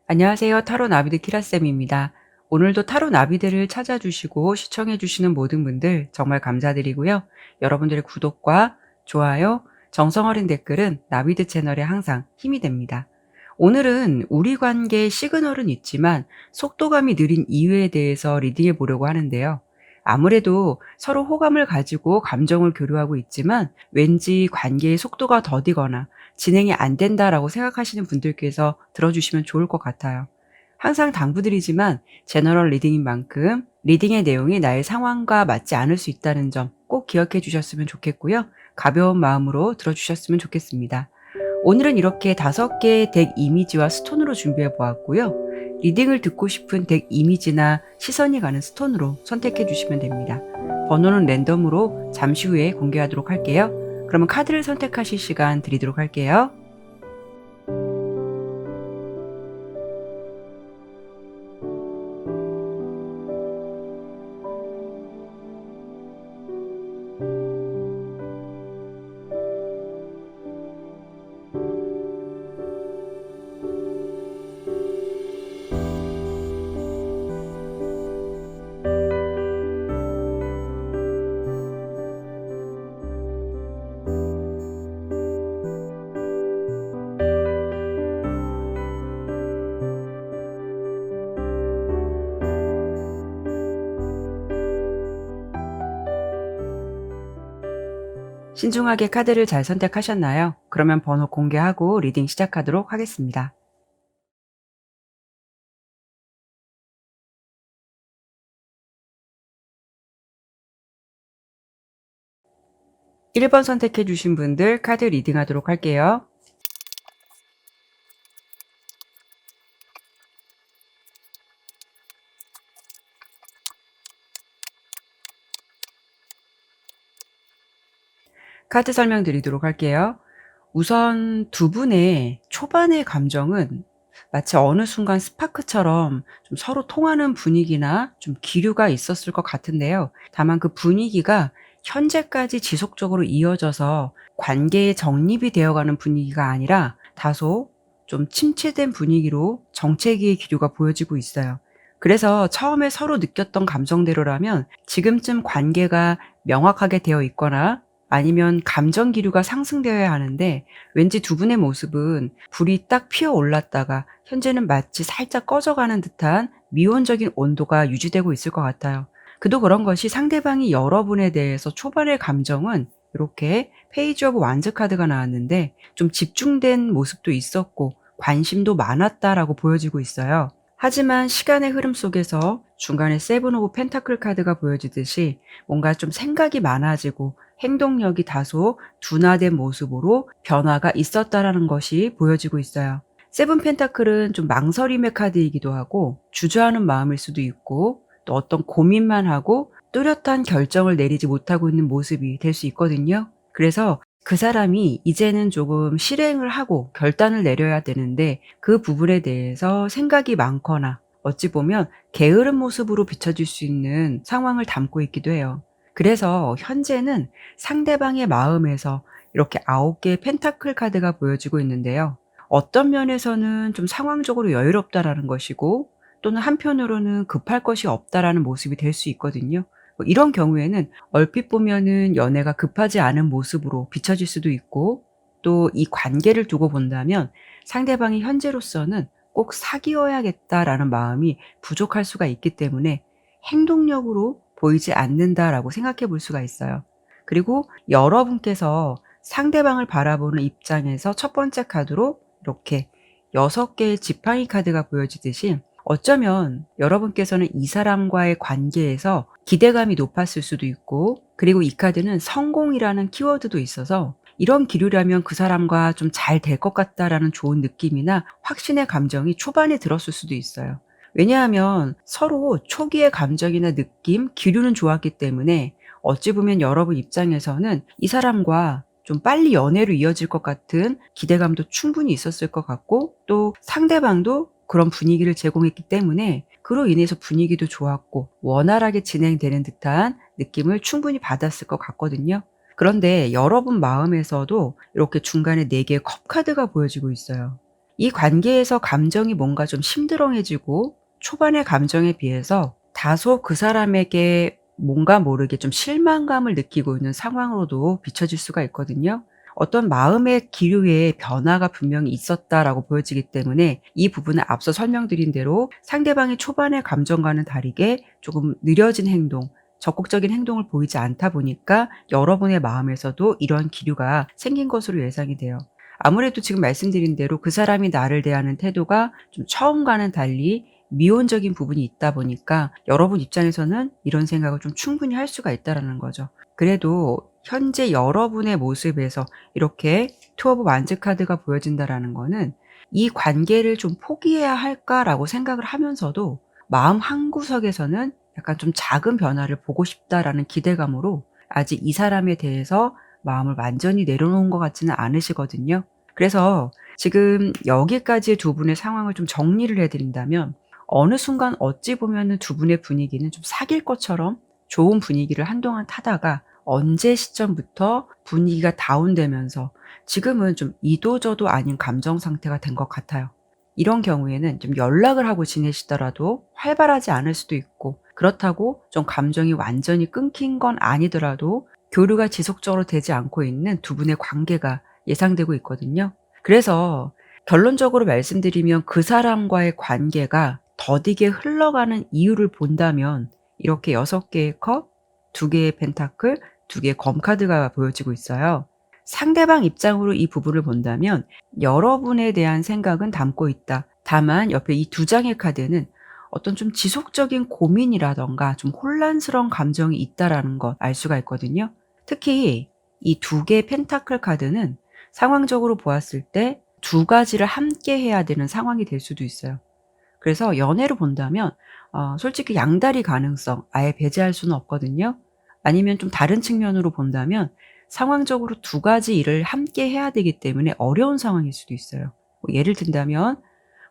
안녕하세요. 타로 나비드 키라쌤입니다. 오늘도 타로 나비들을 찾아주시고 시청해주시는 모든 분들 정말 감사드리고요. 여러분들의 구독과 좋아요, 정성 어린 댓글은 나비드 채널에 항상 힘이 됩니다. 오늘은 우리 관계의 시그널은 있지만 속도감이 느린 이유에 대해서 리딩해 보려고 하는데요. 아무래도 서로 호감을 가지고 감정을 교류하고 있지만 왠지 관계의 속도가 더디거나 진행이 안 된다라고 생각하시는 분들께서 들어주시면 좋을 것 같아요. 항상 당부드리지만 제너럴 리딩인 만큼 리딩의 내용이 나의 상황과 맞지 않을 수 있다는 점 꼭 기억해 주셨으면 좋겠고요. 가벼운 마음으로 들어주셨으면 좋겠습니다. 오늘은 이렇게 5개의 덱 이미지와 스톤으로 준비해 보았고요. 리딩을 듣고 싶은 덱 이미지나 시선이 가는 스톤으로 선택해 주시면 됩니다. 번호는 랜덤으로 잠시 후에 공개하도록 할게요. 그러면 카드를 선택하실 시간 드리도록 할게요. 신중하게 카드를 잘 선택하셨나요? 그러면 번호 공개하고 리딩 시작하도록 하겠습니다. 1번 선택해 주신 분들 카드 리딩하도록 할게요. 카드 설명드리도록 할게요. 우선 두 분의 초반의 감정은 마치 어느 순간 스파크처럼 좀 서로 통하는 분위기나 좀 기류가 있었을 것 같은데요. 다만 그 분위기가 현재까지 지속적으로 이어져서 관계의 정립이 되어가는 분위기가 아니라 다소 좀 침체된 분위기로 정체기의 기류가 보여지고 있어요. 그래서 처음에 서로 느꼈던 감정대로라면 지금쯤 관계가 명확하게 되어 있거나 아니면 감정 기류가 상승되어야 하는데 왠지 두 분의 모습은 불이 딱 피어올랐다가 현재는 마치 살짝 꺼져가는 듯한 미온적인 온도가 유지되고 있을 것 같아요. 그도 그런 것이 상대방이 여러분에 대해서 초반의 감정은 이렇게 페이지 오브 완즈 카드가 나왔는데 좀 집중된 모습도 있었고 관심도 많았다라고 보여지고 있어요. 하지만 시간의 흐름 속에서 중간에 세븐 오브 펜타클 카드가 보여지듯이 뭔가 좀 생각이 많아지고 행동력이 다소 둔화된 모습으로 변화가 있었다라는 것이 보여지고 있어요. 세븐 펜타클은 좀 망설임의 카드이기도 하고 주저하는 마음일 수도 있고 또 어떤 고민만 하고 뚜렷한 결정을 내리지 못하고 있는 모습이 될 수 있거든요. 그래서 그 사람이 이제는 조금 실행을 하고 결단을 내려야 되는데 그 부분에 대해서 생각이 많거나 어찌 보면 게으른 모습으로 비춰질 수 있는 상황을 담고 있기도 해요. 그래서 현재는 상대방의 마음에서 이렇게 9개의 펜타클 카드가 보여지고 있는데요. 어떤 면에서는 좀 상황적으로 여유롭다라는 것이고 또는 한편으로는 급할 것이 없다라는 모습이 될 수 있거든요. 뭐 이런 경우에는 얼핏 보면은 연애가 급하지 않은 모습으로 비춰질 수도 있고 또 이 관계를 두고 본다면 상대방이 현재로서는 꼭 사귀어야겠다라는 마음이 부족할 수가 있기 때문에 행동력으로 보이지 않는다라고 생각해 볼 수가 있어요. 그리고 여러분께서 상대방을 바라보는 입장에서 첫 번째 카드로 이렇게 6개의 지팡이 카드가 보여지듯이 어쩌면 여러분께서는 이 사람과의 관계에서 기대감이 높았을 수도 있고 그리고 이 카드는 성공이라는 키워드도 있어서 이런 기류라면 그 사람과 좀 잘 될 것 같다라는 좋은 느낌이나 확신의 감정이 초반에 들었을 수도 있어요. 왜냐하면 서로 초기의 감정이나 느낌, 기류는 좋았기 때문에 어찌 보면 여러분 입장에서는 이 사람과 좀 빨리 연애로 이어질 것 같은 기대감도 충분히 있었을 것 같고 또 상대방도 그런 분위기를 제공했기 때문에 그로 인해서 분위기도 좋았고 원활하게 진행되는 듯한 느낌을 충분히 받았을 것 같거든요. 그런데 여러분 마음에서도 이렇게 중간에 4개의 컵 카드가 보여지고 있어요. 이 관계에서 감정이 뭔가 좀 심드렁해지고 초반의 감정에 비해서 다소 그 사람에게 뭔가 모르게 좀 실망감을 느끼고 있는 상황으로도 비춰질 수가 있거든요. 어떤 마음의 기류에 변화가 분명히 있었다라고 보여지기 때문에 이 부분은 앞서 설명드린 대로 상대방의 초반의 감정과는 다르게 조금 느려진 행동, 적극적인 행동을 보이지 않다 보니까 여러분의 마음에서도 이런 기류가 생긴 것으로 예상이 돼요. 아무래도 지금 말씀드린 대로 그 사람이 나를 대하는 태도가 좀 처음과는 달리 미온적인 부분이 있다 보니까 여러분 입장에서는 이런 생각을 좀 충분히 할 수가 있다라는 거죠. 그래도 현재 여러분의 모습에서 이렇게 투 오브 완즈 카드가 보여진다라는 거는 '이 관계를 좀 포기해야 할까?'라고 생각을 하면서도 마음 한구석에서는 약간 좀 '작은 변화를 보고 싶다.'라는 기대감으로 아직 이 사람에 대해서 마음을 완전히 내려놓은 것 같지는 않으시거든요. 그래서 지금 여기까지의 두 분의 상황을 좀 정리를 해 드린다면 어느 순간 어찌 보면은 두 분의 분위기는 좀 사귈 것처럼 좋은 분위기를 한동안 타다가 언제 시점부터 분위기가 다운되면서 지금은 좀 이도저도 아닌 감정 상태가 된 것 같아요. 이런 경우에는 좀 연락을 하고 지내시더라도 활발하지 않을 수도 있고, 그렇다고 좀 감정이 완전히 끊긴 건 아니더라도 교류가 지속적으로 되지 않고 있는 두 분의 관계가 예상되고 있거든요. 그래서 결론적으로 말씀드리면 그 사람과의 관계가 더디게 흘러가는 이유를 본다면 이렇게 6 개의 컵, 2 개의 펜타클, 2 개의 검 카드가 보여지고 있어요. 상대방 입장으로 이 부분을 본다면 여러분에 대한 생각은 담고 있다. 다만 옆에 이 2 장의 카드는 어떤 좀 지속적인 고민이라든가 좀 혼란스러운 감정이 있다라는 것 알 수가 있거든요. 특히 이 2 개의 펜타클 카드는 상황적으로 보았을 때 2 가지를 함께 해야 되는 상황이 될 수도 있어요. 그래서 연애로 본다면 솔직히 양다리 가능성 아예 배제할 수는 없거든요. 아니면 좀 다른 측면으로 본다면 상황적으로 2 가지 일을 함께 해야 되기 때문에 어려운 상황일 수도 있어요. 뭐 예를 든다면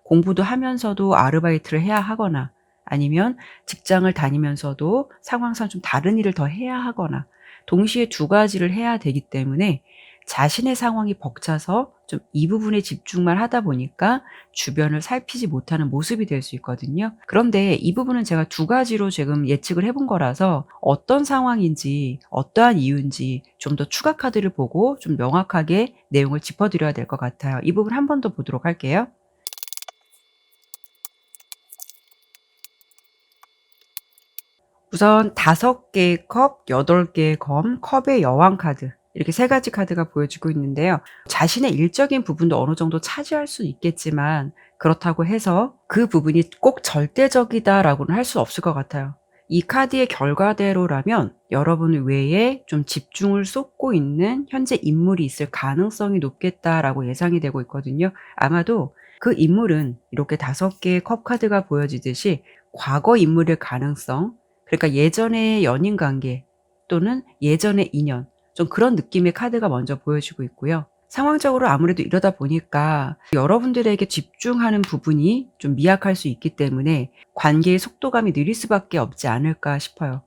공부도 하면서도 아르바이트를 해야 하거나, 아니면 직장을 다니면서도 상황상 좀 다른 일을 더 해야 하거나, 동시에 2 가지를 해야 되기 때문에 자신의 상황이 벅차서 좀 이 부분에 집중만 하다 보니까 주변을 살피지 못하는 모습이 될 수 있거든요. 그런데 이 부분은 제가 2 가지로 지금 예측을 해본 거라서 어떤 상황인지 어떠한 이유인지 좀 더 추가 카드를 보고 좀 명확하게 내용을 짚어 드려야 될 것 같아요. 이 부분 한 번 더 보도록 할게요. 우선 5 개의 컵, 8 개의 검, 컵의 여왕 카드, 이렇게 3 가지 카드가 보여지고 있는데요. 자신의 일적인 부분도 어느 정도 차지할 수 있겠지만 그렇다고 해서 그 부분이 꼭 절대적이다라고는 할 수 없을 것 같아요. 이 카드의 결과대로라면 여러분 외에 좀 집중을 쏟고 있는 현재 인물이 있을 가능성이 높겠다라고 예상이 되고 있거든요. 아마도 그 인물은 이렇게 5 개의 컵 카드가 보여지듯이 과거 인물일 가능성, 그러니까 예전의 연인 관계 또는 예전의 인연, 좀 그런 느낌의 카드가 먼저 보여지고 있고요. 상황적으로 아무래도 이러다 보니까 여러분들에게 집중하는 부분이 좀 미약할 수 있기 때문에 관계의 속도감이 느릴 수밖에 없지 않을까 싶어요.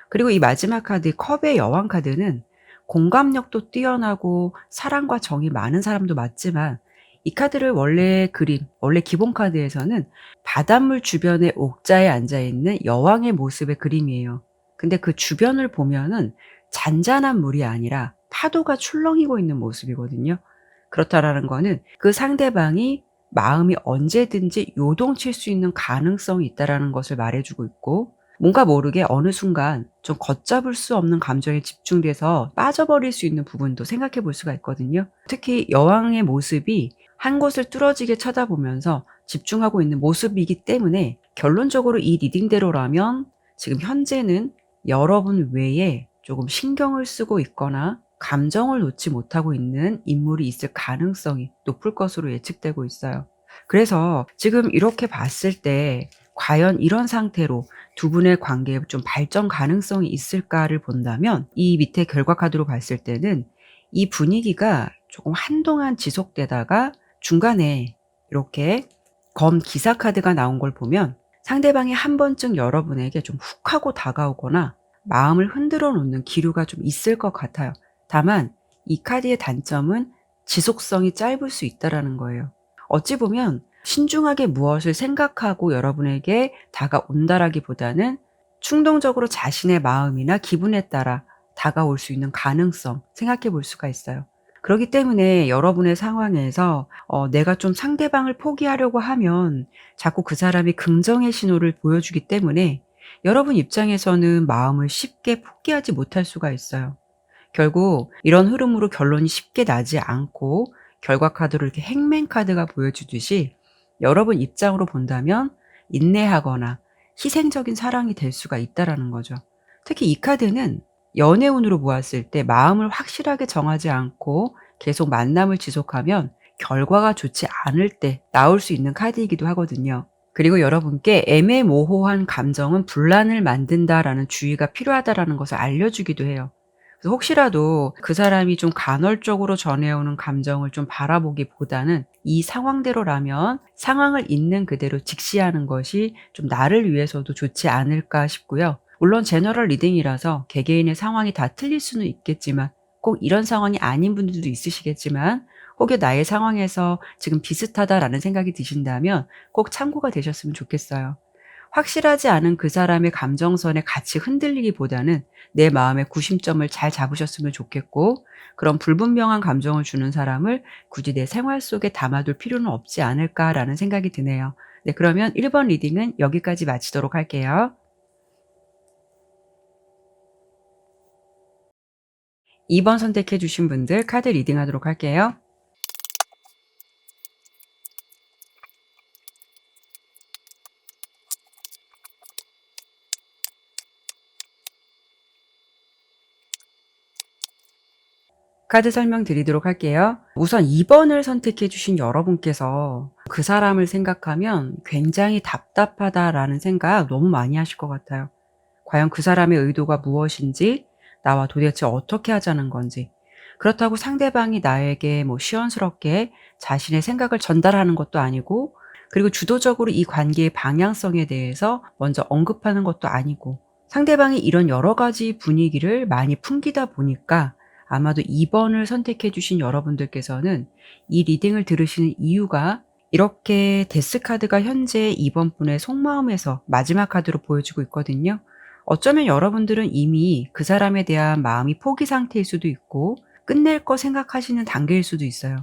그리고 이 마지막 카드 컵의 여왕 카드는 공감력도 뛰어나고 사랑과 정이 많은 사람도 맞지만, 이 카드를 원래 기본 카드에서는 바닷물 주변에 옥자에 앉아 있는 여왕의 모습의 그림이에요. 근데 그 주변을 보면은 잔잔한 물이 아니라 파도가 출렁이고 있는 모습이거든요. 그렇다라는 거는 그 상대방이 마음이 언제든지 요동칠 수 있는 가능성이 있다라는 것을 말해 주고 있고, 뭔가 모르게 어느 순간 좀 걷잡을 수 없는 감정에 집중돼서 빠져버릴 수 있는 부분도 생각해 볼 수가 있거든요. 특히 여왕의 모습이 한 곳을 뚫어지게 쳐다보면서 집중하고 있는 모습이기 때문에 결론적으로 이 리딩대로라면 지금 현재는 여러분 외에 조금 신경을 쓰고 있거나 감정을 놓지 못하고 있는 인물이 있을 가능성이 높을 것으로 예측되고 있어요. 그래서 지금 이렇게 봤을 때 과연 이런 상태로 두 분의 관계에 좀 발전 가능성이 있을까를 본다면 이 밑에 결과 카드로 봤을 때는 이 분위기가 조금 한동안 지속되다가 중간에 이렇게 검 기사 카드가 나온 걸 보면 상대방이 한 번쯤 여러분에게 좀 훅 하고 다가오거나 마음을 흔들어 놓는 기류가 좀 있을 것 같아요. 다만 이 카드의 단점은 지속성이 짧을 수 있다라는 거예요. 어찌 보면 신중하게 무엇을 생각하고 여러분에게 다가온다라기보다는 충동적으로 자신의 마음이나 기분에 따라 다가올 수 있는 가능성 생각해 볼 수가 있어요. 그렇기 때문에 여러분의 상황에서 내가 좀 상대방을 포기하려고 하면 자꾸 그 사람이 긍정의 신호를 보여주기 때문에 여러분 입장에서는 마음을 쉽게 포기하지 못할 수가 있어요. 결국 이런 흐름으로 결론이 쉽게 나지 않고 결과 카드로 이렇게 행맨 카드가 보여주듯이 여러분 입장으로 본다면 인내하거나 희생적인 사랑이 될 수가 있다라는 거죠. 특히 이 카드는 연애운으로 보았을 때 마음을 확실하게 정하지 않고 계속 만남을 지속하면 결과가 좋지 않을 때 나올 수 있는 카드이기도 하거든요. 그리고 여러분께 애매모호한 감정은 분란을 만든다라는 주의가 필요하다라는 것을 알려주기도 해요. 그래서 혹시라도 그 사람이 좀 간헐적으로 전해오는 감정을 좀 바라보기보다는 이 상황대로라면 상황을 있는 그대로 직시하는 것이 좀 나를 위해서도 좋지 않을까 싶고요. 물론 제너럴 리딩이라서 개개인의 상황이 다 틀릴 수는 있겠지만 꼭 이런 상황이 아닌 분들도 있으시겠지만 혹여 나의 상황에서 지금 비슷하다라는 생각이 드신다면 꼭 참고가 되셨으면 좋겠어요. 확실하지 않은 그 사람의 감정선에 같이 흔들리기보다는 내 마음의 구심점을 잘 잡으셨으면 좋겠고, 그런 불분명한 감정을 주는 사람을 굳이 내 생활 속에 담아둘 필요는 없지 않을까라는 생각이 드네요. 네, 그러면 1번 리딩은 여기까지 마치도록 할게요. 2번 선택해 주신 분들 카드 리딩하도록 할게요. 카드 설명드리도록 할게요. 우선 2번을 선택해 주신 여러분께서 그 사람을 생각하면 굉장히 답답하다라는 생각 너무 많이 하실 것 같아요. 과연 그 사람의 의도가 무엇인지, 나와 도대체 어떻게 하자는 건지, 그렇다고 상대방이 나에게 시원스럽게 자신의 생각을 전달하는 것도 아니고, 그리고 주도적으로 이 관계의 방향성에 대해서 먼저 언급하는 것도 아니고, 상대방이 이런 여러 가지 분위기를 많이 풍기다 보니까 아마도 2번을 선택해 주신 여러분들께서는 이 리딩을 들으시는 이유가 이렇게 데스 카드가 현재 2번 분의 속마음에서 마지막 카드로 보여지고 있거든요. 어쩌면 여러분들은 이미 그 사람에 대한 마음이 포기 상태일 수도 있고 끝낼 거 생각하시는 단계일 수도 있어요.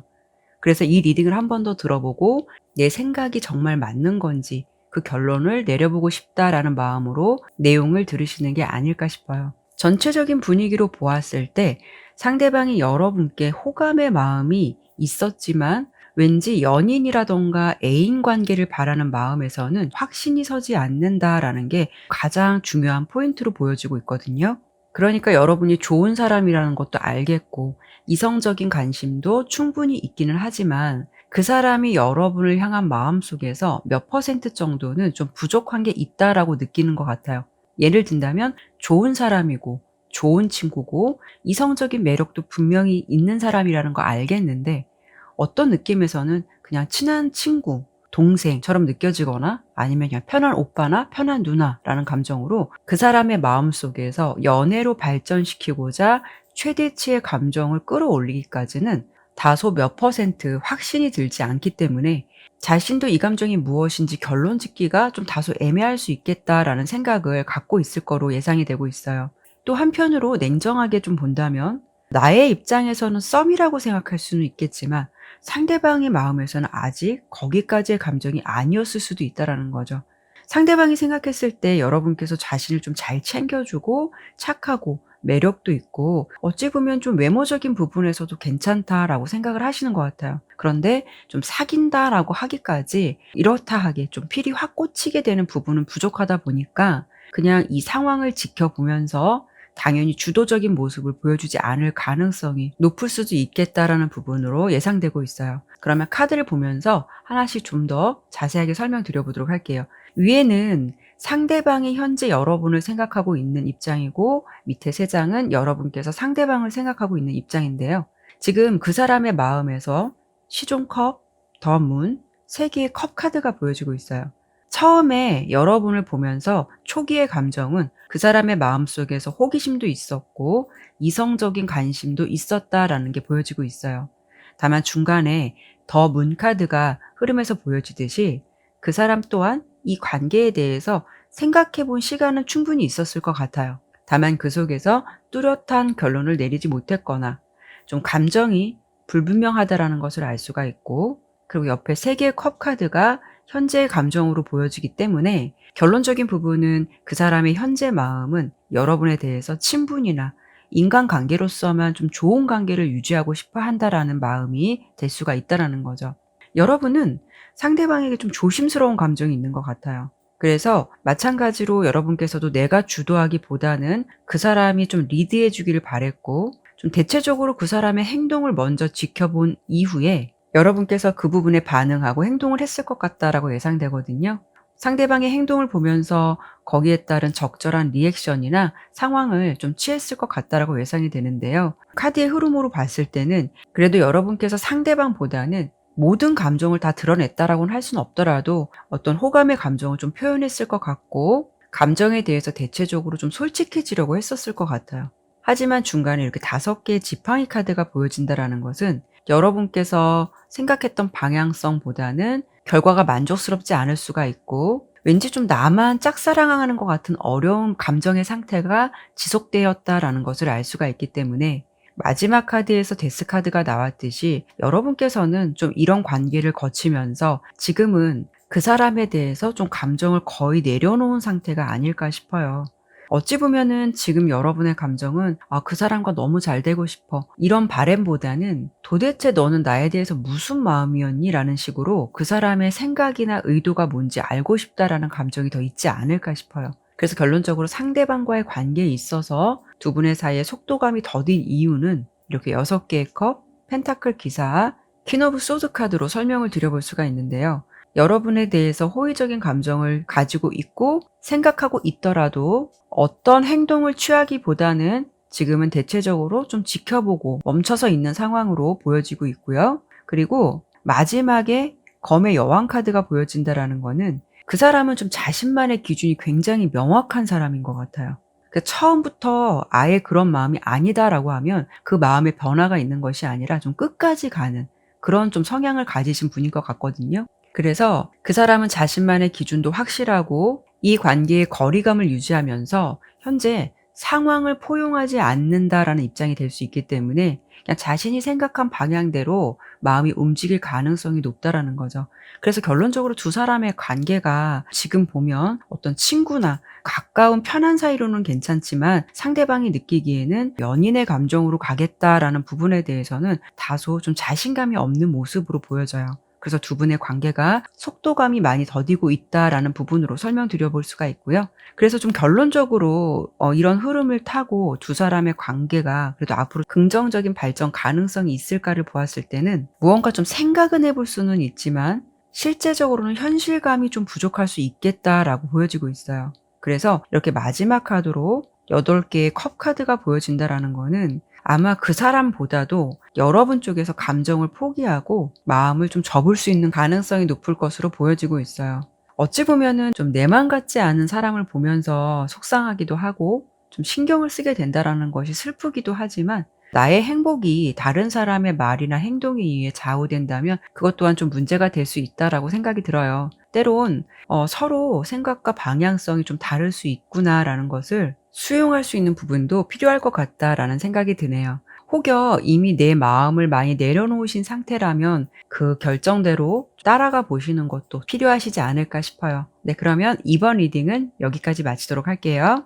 그래서 이 리딩을 한 번 더 들어보고 내 생각이 정말 맞는 건지 그 결론을 내려보고 싶다라는 마음으로 내용을 들으시는 게 아닐까 싶어요. 전체적인 분위기로 보았을 때 상대방이 여러분께 호감의 마음이 있었지만 왠지 연인이라던가 애인 관계를 바라는 마음에서는 확신이 서지 않는다라는 게 가장 중요한 포인트로 보여지고 있거든요. 그러니까 여러분이 좋은 사람이라는 것도 알겠고 이성적인 관심도 충분히 있기는 하지만 그 사람이 여러분을 향한 마음속에서 몇 퍼센트 정도는 좀 부족한 게 있다라고 느끼는 것 같아요. 예를 든다면 좋은 사람이고 좋은 친구고 이성적인 매력도 분명히 있는 사람이라는 거 알겠는데 어떤 느낌에서는 그냥 친한 친구, 동생처럼 느껴지거나 아니면 그냥 편한 오빠나 편한 누나라는 감정으로 그 사람의 마음속에서 연애로 발전시키고자 최대치의 감정을 끌어올리기까지는 다소 몇 퍼센트 확신이 들지 않기 때문에 자신도 이 감정이 무엇인지 결론 짓기가 좀 다소 애매할 수 있겠다라는 생각을 갖고 있을 거로 예상이 되고 있어요. 또 한편으로 냉정하게 좀 본다면 나의 입장에서는 썸이라고 생각할 수는 있겠지만 상대방의 마음에서는 아직 거기까지의 감정이 아니었을 수도 있다라는 거죠. 상대방이 생각했을 때 여러분께서 자신을 좀 잘 챙겨주고 착하고 매력도 있고 어찌 보면 좀 외모적인 부분에서도 괜찮다라고 생각을 하시는 것 같아요. 그런데 좀 사귄다라고 하기까지 이렇다 하게 좀 필이 확 꽂히게 되는 부분은 부족하다 보니까 그냥 이 상황을 지켜보면서 당연히 주도적인 모습을 보여주지 않을 가능성이 높을 수도 있겠다라는 부분으로 예상되고 있어요. 그러면 카드를 보면서 하나씩 좀 더 자세하게 설명드려 보도록 할게요. 위에는 상대방이 현재 여러분을 생각하고 있는 입장이고 밑에 3장은 여러분께서 상대방을 생각하고 있는 입장인데요. 지금 그 사람의 마음에서 시종컵, 더 문, 3개의 컵 카드가 보여지고 있어요. 처음에 여러분을 보면서 초기의 감정은 그 사람의 마음속에서 호기심도 있었고 이성적인 관심도 있었다라는 게 보여지고 있어요. 다만 중간에 더 문 카드가 흐름에서 보여지듯이 그 사람 또한 이 관계에 대해서 생각해 본 시간은 충분히 있었을 것 같아요. 다만 그 속에서 뚜렷한 결론을 내리지 못했거나 좀 감정이 불분명하다라는 것을 알 수가 있고, 그리고 옆에 세 개의 컵 카드가 현재의 감정으로 보여지기 때문에 결론적인 부분은 그 사람의 현재 마음은 여러분에 대해서 친분이나 인간관계로서만 좀 좋은 관계를 유지하고 싶어 한다라는 마음이 될 수가 있다라는 거죠. 여러분은 상대방에게 좀 조심스러운 감정이 있는 것 같아요. 그래서 마찬가지로 여러분께서도 내가 주도하기보다는 그 사람이 좀 리드해 주기를 바랬고, 좀 대체적으로 그 사람의 행동을 먼저 지켜본 이후에 여러분께서 그 부분에 반응하고 행동을 했을 것 같다라고 예상되거든요. 상대방의 행동을 보면서 거기에 따른 적절한 리액션이나 상황을 좀 취했을 것 같다라고 예상이 되는데요. 카드의 흐름으로 봤을 때는 그래도 여러분께서 상대방보다는 모든 감정을 다 드러냈다라고는 할 수는 없더라도 어떤 호감의 감정을 좀 표현했을 것 같고, 감정에 대해서 대체적으로 좀 솔직해지려고 했었을 것 같아요. 하지만 중간에 이렇게 5개의 지팡이 카드가 보여진다라는 것은 여러분께서 생각했던 방향성보다는 결과가 만족스럽지 않을 수가 있고, 왠지 좀 나만 짝사랑하는 것 같은 어려운 감정의 상태가 지속되었다라는 것을 알 수가 있기 때문에, 마지막 카드에서 데스 카드가 나왔듯이 여러분께서는 좀 이런 관계를 거치면서 지금은 그 사람에 대해서 좀 감정을 거의 내려놓은 상태가 아닐까 싶어요. 어찌 보면은 지금 여러분의 감정은 '아 그 사람과 너무 잘 되고 싶어.' 이런 바램보다는 '도대체 너는 나에 대해서 무슨 마음이었니?'라는 식으로 그 사람의 생각이나 의도가 뭔지 알고 싶다라는 감정이 더 있지 않을까 싶어요. 그래서 결론적으로 상대방과의 관계에 있어서 두 분의 사이에 속도감이 더딘 이유는 이렇게 6개의 컵, 펜타클 기사, 퀸 오브 소드 카드로 설명을 드려 볼 수가 있는데요. 여러분에 대해서 호의적인 감정을 가지고 있고 생각하고 있더라도 어떤 행동을 취하기보다는 지금은 대체적으로 좀 지켜보고 멈춰서 있는 상황으로 보여지고 있고요. 그리고 마지막에 검의 여왕 카드가 보여진다라는 거는 그 사람은 좀 자신만의 기준이 굉장히 명확한 사람인 것 같아요. 그러니까 처음부터 아예 그런 마음이 아니다라고 하면 그 마음에 변화가 있는 것이 아니라 좀 끝까지 가는 그런 좀 성향을 가지신 분인 것 같거든요. 그래서 그 사람은 자신만의 기준도 확실하고 이 관계의 거리감을 유지하면서 현재 상황을 포용하지 않는다라는 입장이 될 수 있기 때문에 그냥 자신이 생각한 방향대로 마음이 움직일 가능성이 높다라는 거죠. 그래서 결론적으로 두 사람의 관계가 지금 보면 어떤 친구나 가까운 편한 사이로는 괜찮지만 상대방이 느끼기에는 연인의 감정으로 가겠다라는 부분에 대해서는 다소 좀 자신감이 없는 모습으로 보여져요. 그래서 두 분의 관계가 속도감이 많이 더디고 있다라는 부분으로 설명드려 볼 수가 있고요. 그래서 좀 결론적으로 이런 흐름을 타고 두 사람의 관계가 그래도 앞으로 긍정적인 발전 가능성이 있을까를 보았을 때는 무언가 좀 생각은 해볼 수는 있지만 실제적으로는 현실감이 좀 부족할 수 있겠다라고 보여지고 있어요. 그래서 이렇게 마지막 카드로 8개의 컵 카드가 보여진다라는 거는 아마 그 사람보다도 여러분 쪽에서 감정을 포기하고 마음을 좀 접을 수 있는 가능성이 높을 것으로 보여지고 있어요. 어찌 보면은 좀 내 맘 같지 않은 사람을 보면서 속상하기도 하고 좀 신경을 쓰게 된다라는 것이 슬프기도 하지만, 나의 행복이 다른 사람의 말이나 행동에 의해 좌우된다면 그것 또한 좀 문제가 될 수 있다라고 생각이 들어요. 때론 서로 생각과 방향성이 좀 다를 수 있구나라는 것을 수용할 수 있는 부분도 필요할 것 같다라는 생각이 드네요. 혹여 이미 내 마음을 많이 내려놓으신 상태라면 그 결정대로 따라가 보시는 것도 필요하시지 않을까 싶어요. 네, 그러면 이번 리딩은 여기까지 마치도록 할게요.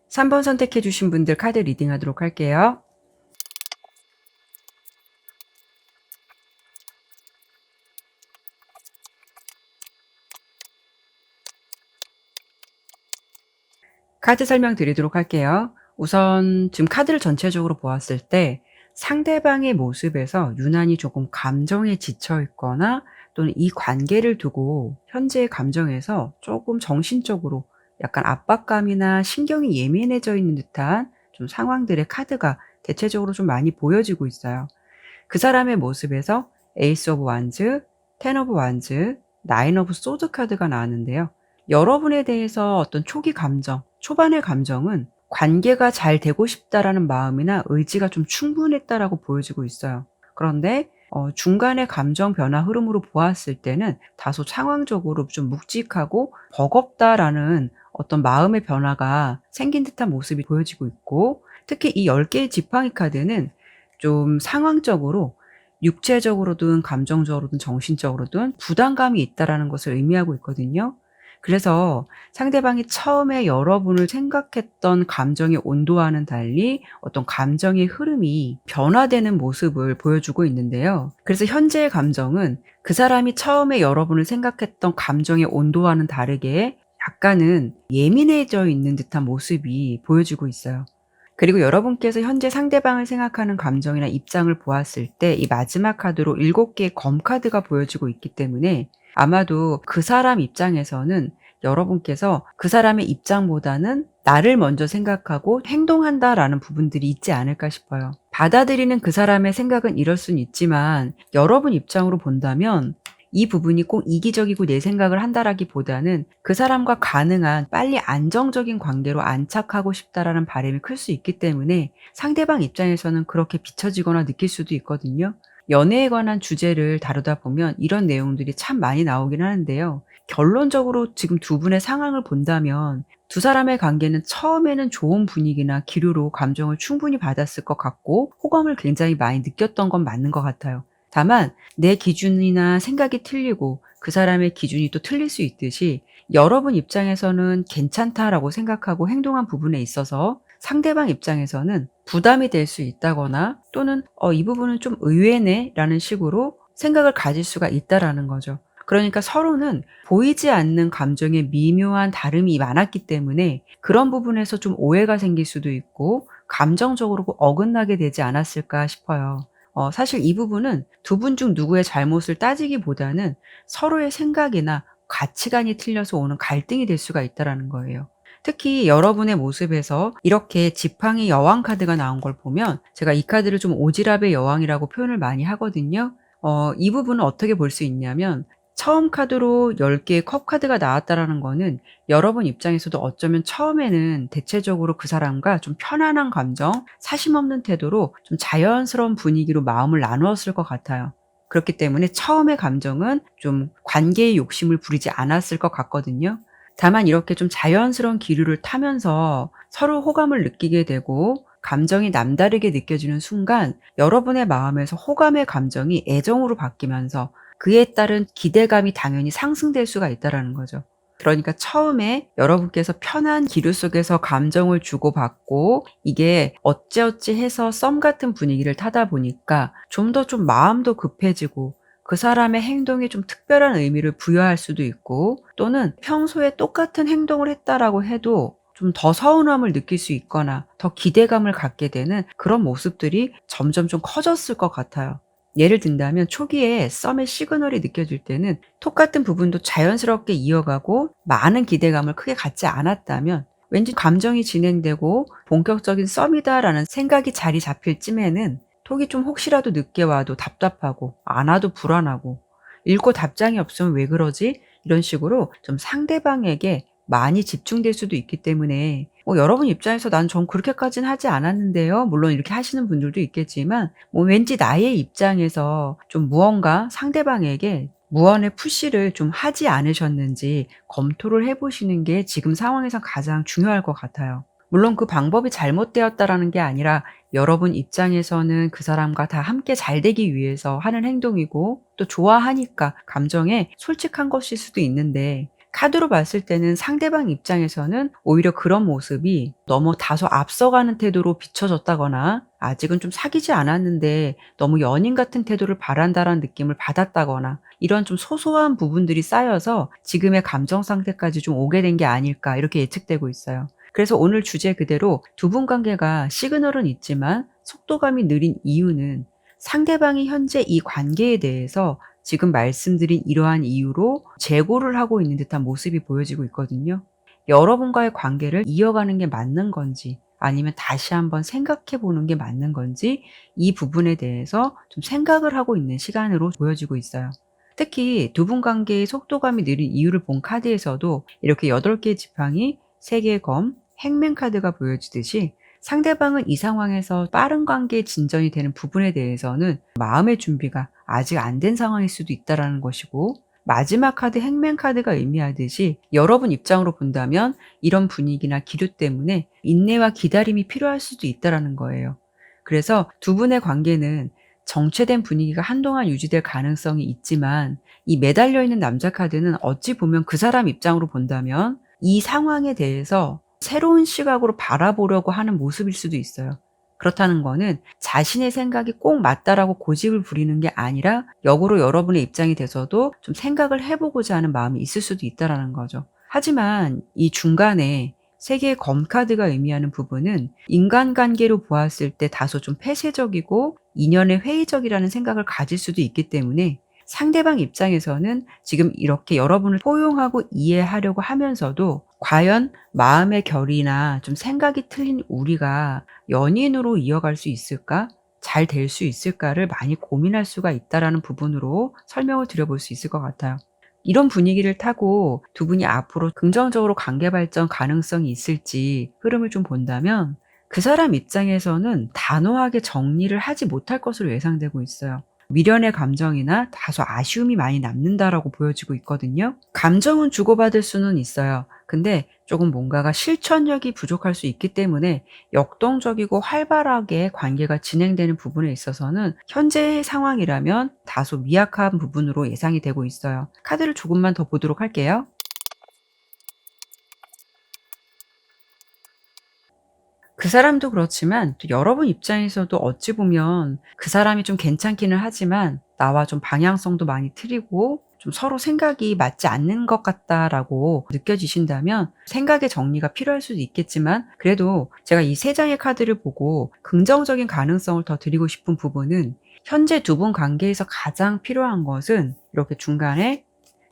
3번 선택해 주신 분들 카드 리딩하도록 할게요. 카드 설명드리도록 할게요. 우선 지금 카드를 전체적으로 보았을 때 상대방의 모습에서 유난히 조금 감정에 지쳐 있거나 또는 이 관계를 두고 현재의 감정에서 조금 정신적으로 약간 압박감이나 신경이 예민해져 있는 듯한 좀 상황들의 카드가 대체적으로 좀 많이 보여지고 있어요. 그 사람의 모습에서 에이스 오브 완즈, 텐 오브 완즈, 나인 오브 소드 카드가 나왔는데요. 여러분에 대해서 어떤 초기 감정, 초반의 감정은 관계가 잘 되고 싶다라는 마음이나 의지가 좀 충분했다라고 보여지고 있어요. 그런데 중간의 감정 변화 흐름으로 보았을 때는 다소 상황적으로 좀 묵직하고 버겁다라는 어떤 마음의 변화가 생긴 듯한 모습이 보여지고 있고, 특히 이 10 개의 지팡이 카드는 좀 상황적으로 육체적으로든 감정적으로든 정신적으로든 부담감이 있다라는 것을 의미하고 있거든요. 그래서 상대방이 처음에 여러분을 생각했던 감정의 온도와는 달리 어떤 감정의 흐름이 변화되는 모습을 보여주고 있는데요. 그래서 현재의 감정은 그 사람이 처음에 여러분을 생각했던 감정의 온도와는 다르게 약간은 예민해져 있는 듯한 모습이 보여지고 있어요. 그리고 여러분께서 현재 상대방을 생각하는 감정이나 입장을 보았을 때 이 마지막 카드로 7 개의 검 카드가 보여지고 있기 때문에 아마도 그 사람 입장에서는 여러분께서 그 사람의 입장보다는 나를 먼저 생각하고 행동한다라는 부분들이 있지 않을까 싶어요. 받아들이는 그 사람의 생각은 이럴 수는 있지만 여러분 입장으로 본다면 이 부분이 꼭 이기적이고 내 생각을 한다라기보다는 그 사람과 가능한 빨리 안정적인 관계로 안착하고 싶다라는 바람이 클 수 있기 때문에 상대방 입장에서는 그렇게 비춰지거나 느낄 수도 있거든요. 연애에 관한 주제를 다루다 보면 이런 내용들이 참 많이 나오긴 하는데요. 결론적으로 지금 두 분의 상황을 본다면 두 사람의 관계는 처음에는 좋은 분위기나 기류로 감정을 충분히 받았을 것 같고 호감을 굉장히 많이 느꼈던 건 맞는 것 같아요. 다만 내 기준이나 생각이 틀리고 그 사람의 기준이 또 틀릴 수 있듯이 여러분 입장에서는 괜찮다라고 생각하고 행동한 부분에 있어서 상대방 입장에서는 부담이 될 수 있다거나 또는 '이 부분은 좀 의외네.'라는 식으로 생각을 가질 수가 있다라는 거죠. 그러니까 서로는 보이지 않는 감정의 미묘한 다름이 많았기 때문에 그런 부분에서 좀 오해가 생길 수도 있고 감정적으로 어긋나게 되지 않았을까 싶어요. 사실 이 부분은 두 분 중 누구의 잘못을 따지기보다는 서로의 생각이나 가치관이 틀려서 오는 갈등이 될 수가 있다라는 거예요. 특히 여러분의 모습에서 이렇게 지팡이 여왕 카드가 나온 걸 보면 제가 이 카드를 좀 오지랖의 여왕이라고 표현을 많이 하거든요. 이 부분은 어떻게 볼 수 있냐면 처음 카드로 10 개의 컵 카드가 나왔다라는 거는 여러분 입장에서도 어쩌면 처음에는 대체적으로 그 사람과 좀 편안한 감정, 사심 없는 태도로 좀 자연스러운 분위기로 마음을 나누었을 것 같아요. 그렇기 때문에 처음의 감정은 좀 관계의 욕심을 부리지 않았을 것 같거든요. 다만 이렇게 좀 자연스러운 기류를 타면서 서로 호감을 느끼게 되고 감정이 남다르게 느껴지는 순간 여러분의 마음에서 호감의 감정이 애정으로 바뀌면서 그에 따른 기대감이 당연히 상승될 수가 있다라는 거죠. 그러니까 처음에 여러분께서 편한 기류 속에서 감정을 주고받고 이게 어찌어찌 해서 썸 같은 분위기를 타다 보니까 좀 더 좀 마음도 급해지고 그 사람의 행동이 좀 특별한 의미를 부여할 수도 있고 또는 평소에 똑같은 행동을 했다라고 해도 좀 더 서운함을 느낄 수 있거나 더 기대감을 갖게 되는 그런 모습들이 점점 좀 커졌을 것 같아요. 예를 든다면 초기에 썸의 시그널이 느껴질 때는 똑같은 부분도 자연스럽게 이어가고 많은 기대감을 크게 갖지 않았다면 왠지 감정이 진행되고 '본격적인 썸이다.'라는 생각이 자리 잡힐 쯤에는 톡이 좀 혹시라도 늦게 와도 답답하고 안 와도 불안하고 '읽고 답장이 없으면 왜 그러지?' 이런 식으로 좀 상대방에게 많이 집중될 수도 있기 때문에 여러분 입장에서 '난 전 그렇게까지는 하지 않았는데요.' 물론 이렇게 하시는 분들도 있겠지만 왠지 나의 입장에서 좀 무언가 상대방에게 무언의 푸시를 좀 하지 않으셨는지 검토를 해 보시는 게 지금 상황에서 가장 중요할 것 같아요. 물론 그 방법이 잘못되었다라는 게 아니라 여러분 입장에서는 그 사람과 다 함께 잘 되기 위해서 하는 행동이고 또 좋아하니까 감정에 솔직한 것일 수도 있는데 카드로 봤을 때는 상대방 입장에서는 오히려 그런 모습이 너무 다소 앞서가는 태도로 비춰졌다거나 아직은 좀 사귀지 않았는데 너무 연인 같은 태도를 바란다라는 느낌을 받았다거나 이런 좀 소소한 부분들이 쌓여서 지금의 감정 상태까지 좀 오게 된 게 아닐까 이렇게 예측되고 있어요. 그래서 오늘 주제 그대로 두 분 관계가 시그널은 있지만 속도감이 느린 이유는 상대방이 현재 이 관계에 대해서 지금 말씀드린 이러한 이유로 재고를 하고 있는 듯한 모습이 보여지고 있거든요. 여러분과의 관계를 이어가는 게 맞는 건지 아니면 다시 한번 생각해 보는 게 맞는 건지 이 부분에 대해서 좀 생각을 하고 있는 시간으로 보여지고 있어요. 특히 두 분 관계의 속도감이 느린 이유를 본 카드에서도 이렇게 8 개의 지팡이, 3 개의 검, 행맨 카드가 보여지듯이 상대방은 이 상황에서 빠른 관계의 진전이 되는 부분에 대해서는 마음의 준비가 아직 안 된 상황일 수도 있다라는 것이고, 마지막 카드 행맨 카드가 의미하듯이 여러분 입장으로 본다면 이런 분위기나 기류 때문에 인내와 기다림이 필요할 수도 있다라는 거예요. 그래서 두 분의 관계는 정체된 분위기가 한동안 유지될 가능성이 있지만, 이 매달려 있는 남자 카드는 어찌 보면 그 사람 입장으로 본다면 이 상황에 대해서 새로운 시각으로 바라보려고 하는 모습일 수도 있어요. 그렇다는 거는 자신의 생각이 꼭 맞다라고 고집을 부리는 게 아니라 역으로 여러분의 입장이 돼서도 좀 생각을 해보고자 하는 마음이 있을 수도 있다라는 거죠. 하지만 이 중간에 세 개의 검카드가 의미하는 부분은 인간관계로 보았을 때 다소 좀 폐쇄적이고 인연에 회의적이라는 생각을 가질 수도 있기 때문에, 상대방 입장에서는 지금 이렇게 여러분을 포용하고 이해하려고 하면서도 과연 마음의 결이나 좀 생각이 틀린 우리가 연인으로 이어갈 수 있을까? 잘 될 수 있을까를 많이 고민할 수가 있다라는 부분으로 설명을 드려볼 수 있을 것 같아요. 이런 분위기를 타고 두 분이 앞으로 긍정적으로 관계 발전 가능성이 있을지 흐름을 좀 본다면, 그 사람 입장에서는 단호하게 정리를 하지 못할 것으로 예상되고 있어요. 미련의 감정이나 다소 아쉬움이 많이 남는다라고 보여지고 있거든요. 감정은 주고받을 수는 있어요. 근데 조금 뭔가가 실천력이 부족할 수 있기 때문에 역동적이고 활발하게 관계가 진행되는 부분에 있어서는 현재의 상황이라면 다소 미약한 부분으로 예상이 되고 있어요. 카드를 조금만 더 보도록 할게요. 그 사람도 그렇지만 또 여러분 입장에서도 어찌 보면 그 사람이 좀 괜찮기는 하지만 나와 좀 방향성도 많이 틀리고 좀 서로 생각이 맞지 않는 것 같다라고 느껴지신다면 생각의 정리가 필요할 수도 있겠지만, 그래도 제가 이 세 장의 카드를 보고 긍정적인 가능성을 더 드리고 싶은 부분은, 현재 두 분 관계에서 가장 필요한 것은 이렇게 중간에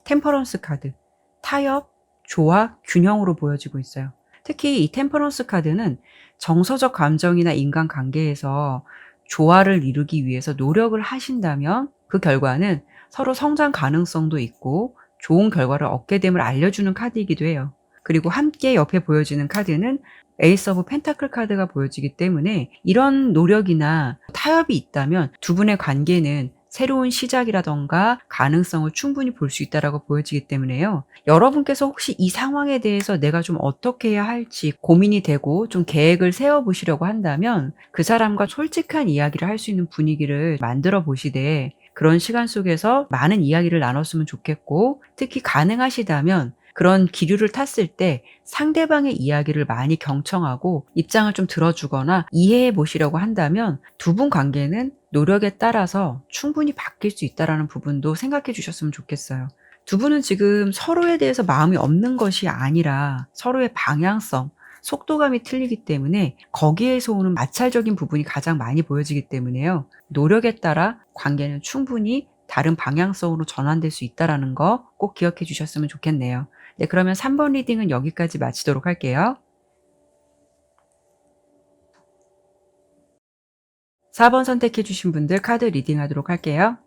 템퍼런스 카드, 타협, 조화, 균형으로 보여지고 있어요. 특히 이 템퍼런스 카드는 정서적 감정이나 인간관계에서 조화를 이루기 위해서 노력을 하신다면 그 결과는 서로 성장 가능성도 있고 좋은 결과를 얻게 됨을 알려주는 카드이기도 해요. 그리고 함께 옆에 보여지는 카드는 에이스 오브 펜타클 카드가 보여지기 때문에, 이런 노력이나 타협이 있다면 두 분의 관계는 새로운 시작이라던가 가능성을 충분히 볼 수 있다라고 보여지기 때문에요. 여러분께서 혹시 이 상황에 대해서 내가 좀 어떻게 해야 할지 고민이 되고 좀 계획을 세워 보시려고 한다면, 그 사람과 솔직한 이야기를 할 수 있는 분위기를 만들어 보시되 그런 시간 속에서 많은 이야기를 나눴으면 좋겠고, 특히 가능하시다면 그런 기류를 탔을 때 상대방의 이야기를 많이 경청하고 입장을 좀 들어주거나 이해해 보시려고 한다면 두 분 관계는 노력에 따라서 충분히 바뀔 수 있다라는 부분도 생각해 주셨으면 좋겠어요. 두 분은 지금 서로에 대해서 마음이 없는 것이 아니라 서로의 방향성, 속도감이 틀리기 때문에 거기에서 오는 마찰적인 부분이 가장 많이 보여지기 때문에요. 노력에 따라 관계는 충분히 다른 방향성으로 전환될 수 있다라는 거 꼭 기억해 주셨으면 좋겠네요. 네, 그러면 3번 리딩은 여기까지 마치도록 할게요. 4번 선택해 주신 분들 카드 리딩하도록 할게요.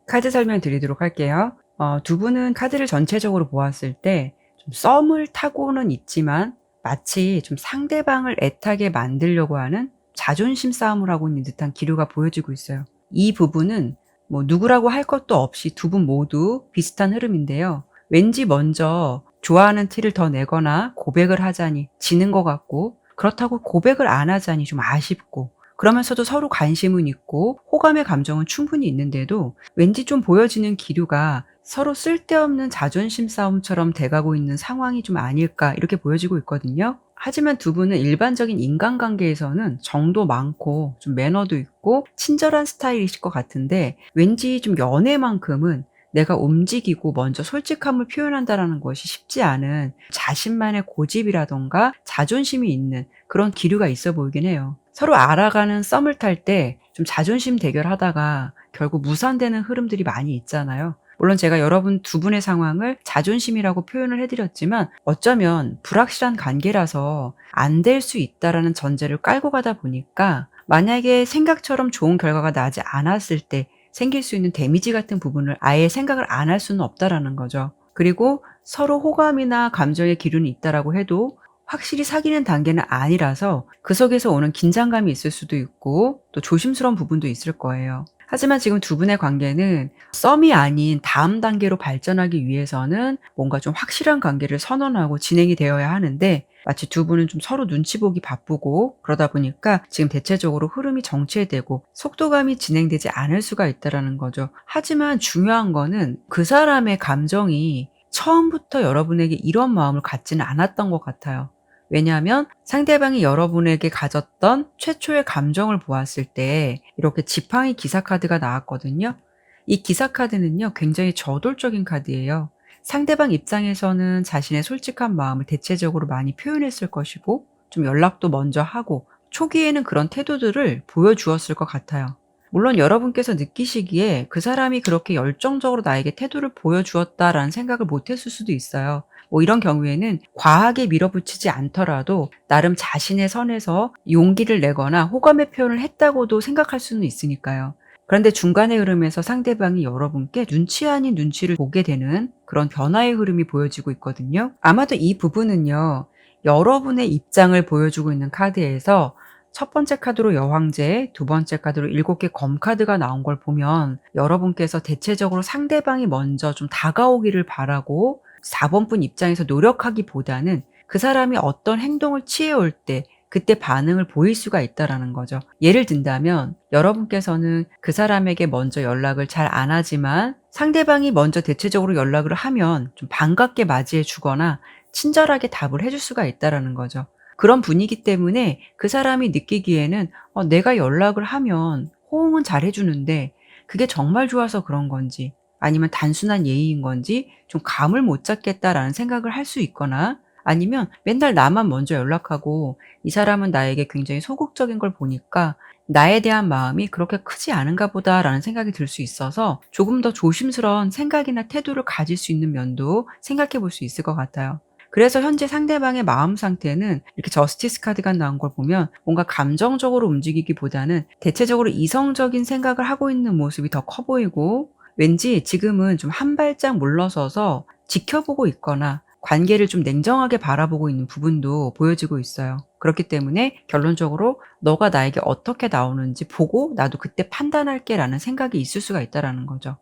카드 설명 드리도록 할게요. 두 분은 카드를 전체적으로 보았을 때 좀 썸을 타고는 있지만 마치 좀 상대방을 애타게 만들려고 하는 자존심 싸움을 하고 있는 듯한 기류가 보여지고 있어요. 이 부분은 뭐 누구라고 할 것도 없이 두 분 모두 비슷한 흐름인데요. 왠지 먼저 좋아하는 티를 더 내거나 고백을 하자니 지는 것 같고, 그렇다고 고백을 안 하자니 좀 아쉽고, 그러면서도 서로 관심은 있고 호감의 감정은 충분히 있는데도 왠지 좀 보여지는 기류가 서로 쓸데없는 자존심 싸움처럼 돼가고 있는 상황이 좀 아닐까, 이렇게 보여지고 있거든요. 하지만 두 분은 일반적인 인간관계에서는 정도 많고 좀 매너도 있고 친절한 스타일이실 것 같은데, 왠지 좀 연애만큼은 내가 움직이고 먼저 솔직함을 표현한다라는 것이 쉽지 않은 자신만의 고집이라던가 자존심이 있는 그런 기류가 있어 보이긴 해요. 서로 알아가는 썸을 탈 때 좀 자존심 대결하다가 결국 무산되는 흐름들이 많이 있잖아요. 물론 제가 여러분 두 분의 상황을 자존심이라고 표현을 해드렸지만 어쩌면 불확실한 관계라서 안 될 수 있다라는 전제를 깔고 가다 보니까 만약에 생각처럼 좋은 결과가 나지 않았을 때 생길 수 있는 데미지 같은 부분을 아예 생각을 안 할 수는 없다라는 거죠. 그리고 서로 호감이나 감정의 기류는 있다라고 해도 확실히 사귀는 단계는 아니라서 그 속에서 오는 긴장감이 있을 수도 있고 또 조심스러운 부분도 있을 거예요. 하지만 지금 두 분의 관계는 썸이 아닌 다음 단계로 발전하기 위해서는 뭔가 좀 확실한 관계를 선언하고 진행이 되어야 하는데, 마치 두 분은 좀 서로 눈치 보기 바쁘고 그러다 보니까 지금 대체적으로 흐름이 정체되고 속도감이 진행되지 않을 수가 있다라는 거죠. 하지만 중요한 거는 그 사람의 감정이 처음부터 여러분에게 이런 마음을 갖지는 않았던 것 같아요. 왜냐하면 상대방이 여러분에게 가졌던 최초의 감정을 보았을 때 이렇게 지팡이 기사 카드가 나왔거든요. 이 기사 카드는요, 굉장히 저돌적인 카드예요. 상대방 입장에서는 자신의 솔직한 마음을 대체적으로 많이 표현했을 것이고 좀 연락도 먼저 하고 초기에는 그런 태도들을 보여주었을 것 같아요. 물론 여러분께서 느끼시기에 그 사람이 그렇게 열정적으로 나에게 태도를 보여주었다라는 생각을 못했을 수도 있어요. 뭐 이런 경우에는 과하게 밀어붙이지 않더라도 나름 자신의 선에서 용기를 내거나 호감의 표현을 했다고도 생각할 수는 있으니까요. 그런데 중간의 흐름에서 상대방이 여러분께 눈치 아닌 눈치를 보게 되는 그런 변화의 흐름이 보여지고 있거든요. 아마도 이 부분은요, 여러분의 입장을 보여주고 있는 카드에서 첫 번째 카드로 여왕제, 두 번째 카드로 7개 검 카드가 나온 걸 보면 여러분께서 대체적으로 상대방이 먼저 좀 다가오기를 바라고 4번 분 입장에서 노력하기보다는 그 사람이 어떤 행동을 취해올 때 그때 반응을 보일 수가 있다라는 거죠. 예를 든다면 여러분께서는 그 사람에게 먼저 연락을 잘 안 하지만 상대방이 먼저 대체적으로 연락을 하면 좀 반갑게 맞이해 주거나 친절하게 답을 해줄 수가 있다라는 거죠. 그런 분위기 때문에 그 사람이 느끼기에는 내가 연락을 하면 호응은 잘 해주는데 그게 정말 좋아서 그런 건지 아니면 단순한 예의인 건지 좀 감을 못 잡겠다라는 생각을 할 수 있거나, 아니면 맨날 나만 먼저 연락하고 이 사람은 나에게 굉장히 소극적인 걸 보니까 나에 대한 마음이 그렇게 크지 않은가 보다라는 생각이 들 수 있어서 조금 더 조심스러운 생각이나 태도를 가질 수 있는 면도 생각해 볼 수 있을 것 같아요. 그래서 현재 상대방의 마음 상태는 이렇게 저스티스 카드가 나온 걸 보면 뭔가 감정적으로 움직이기보다는 대체적으로 이성적인 생각을 하고 있는 모습이 더 커 보이고, 왠지 지금은 좀 한 발짝 물러서서 지켜보고 있거나 관계를 좀 냉정하게 바라보고 있는 부분도 보여지고 있어요. 그렇기 때문에 결론적으로 너가 나에게 어떻게 나오는지 보고 나도 그때 판단할게 라는 생각이 있을 수가 있다라는 거죠.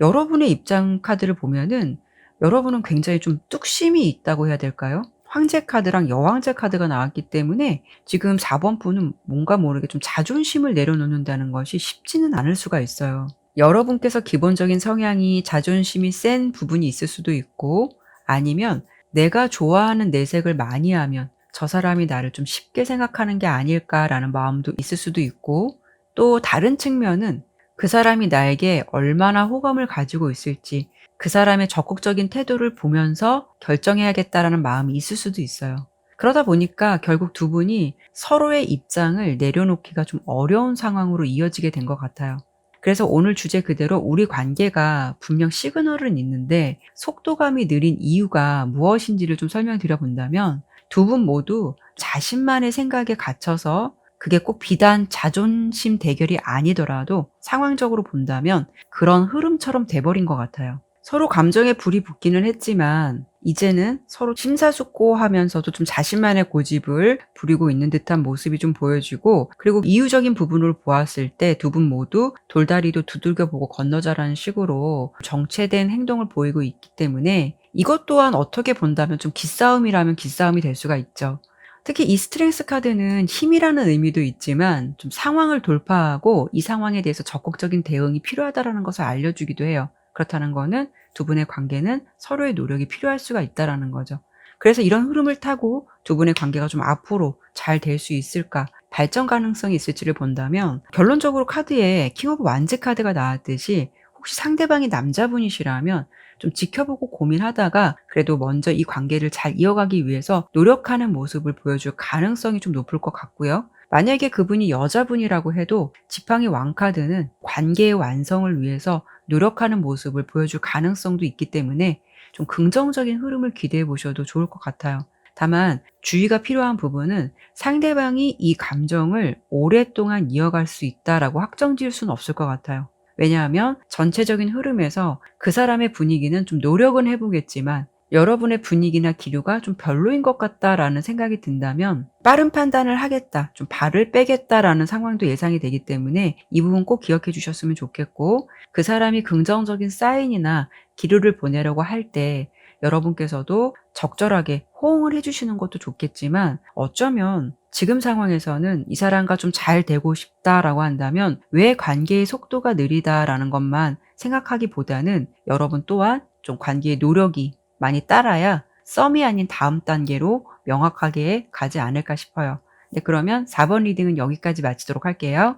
여러분의 입장 카드를 보면은 여러분은 굉장히 좀 뚝심이 있다고 해야 될까요? 황제 카드랑 여왕제 카드가 나왔기 때문에 지금 4번 분은 뭔가 모르게 좀 자존심을 내려놓는다는 것이 쉽지는 않을 수가 있어요. 여러분께서 기본적인 성향이 자존심이 센 부분이 있을 수도 있고, 아니면 내가 좋아하는 내색을 많이 하면 저 사람이 나를 좀 쉽게 생각하는 게 아닐까라는 마음도 있을 수도 있고, 또 다른 측면은 그 사람이 나에게 얼마나 호감을 가지고 있을지 그 사람의 적극적인 태도를 보면서 결정해야겠다라는 마음이 있을 수도 있어요. 그러다 보니까 결국 두 분이 서로의 입장을 내려놓기가 좀 어려운 상황으로 이어지게 된 것 같아요. 그래서 오늘 주제 그대로 우리 관계가 분명 시그널은 있는데 속도감이 느린 이유가 무엇인지를 좀 설명드려 본다면, 두 분 모두 자신만의 생각에 갇혀서 그게 꼭 비단 자존심 대결이 아니더라도 상황적으로 본다면 그런 흐름처럼 돼버린 것 같아요. 서로 감정에 불이 붙기는 했지만 이제는 서로 심사숙고하면서도 좀 자신만의 고집을 부리고 있는 듯한 모습이 좀 보여지고, 그리고 이유적인 부분을 보았을 때 두 분 모두 돌다리도 두들겨보고 건너자라는 식으로 정체된 행동을 보이고 있기 때문에 이것 또한 어떻게 본다면 좀 기싸움이라면 기싸움이 될 수가 있죠. 특히 이 스트렝스 카드는 힘이라는 의미도 있지만 좀 상황을 돌파하고 이 상황에 대해서 적극적인 대응이 필요하다라는 것을 알려주기도 해요. 그렇다는 거는 두 분의 관계는 서로의 노력이 필요할 수가 있다라는 거죠. 그래서 이런 흐름을 타고 두 분의 관계가 좀 앞으로 잘 될 수 있을까, 발전 가능성이 있을지를 본다면 결론적으로 카드에 킹 오브 완즈 카드가 나왔듯이 혹시 상대방이 남자분이시라면 좀 지켜보고 고민하다가 그래도 먼저 이 관계를 잘 이어가기 위해서 노력하는 모습을 보여줄 가능성이 좀 높을 것 같고요. 만약에 그분이 여자분이라고 해도 지팡이 왕카드는 관계의 완성을 위해서 노력하는 모습을 보여줄 가능성도 있기 때문에 좀 긍정적인 흐름을 기대해 보셔도 좋을 것 같아요. 다만 주의가 필요한 부분은 상대방이 이 감정을 오랫동안 이어갈 수 있다라고 확정 지을 수는 없을 것 같아요. 왜냐하면 전체적인 흐름에서 그 사람의 분위기는 좀 노력은 해 보겠지만 여러분의 분위기나 기류가 좀 별로인 것 같다라는 생각이 든다면 빠른 판단을 하겠다, 좀 발을 빼겠다라는 상황도 예상이 되기 때문에 이 부분 꼭 기억해 주셨으면 좋겠고, 그 사람이 긍정적인 사인이나 기류를 보내려고 할 때 여러분께서도 적절하게 호응을 해 주시는 것도 좋겠지만, 어쩌면 지금 상황에서는 이 사람과 좀 잘 되고 싶다라고 한다면 왜 관계의 속도가 느리다라는 것만 생각하기보다는 여러분 또한 좀 관계의 노력이 많이 따라야 썸이 아닌 다음 단계로 명확하게 가지 않을까 싶어요. 네, 그러면 4번 리딩은 여기까지 마치도록 할게요.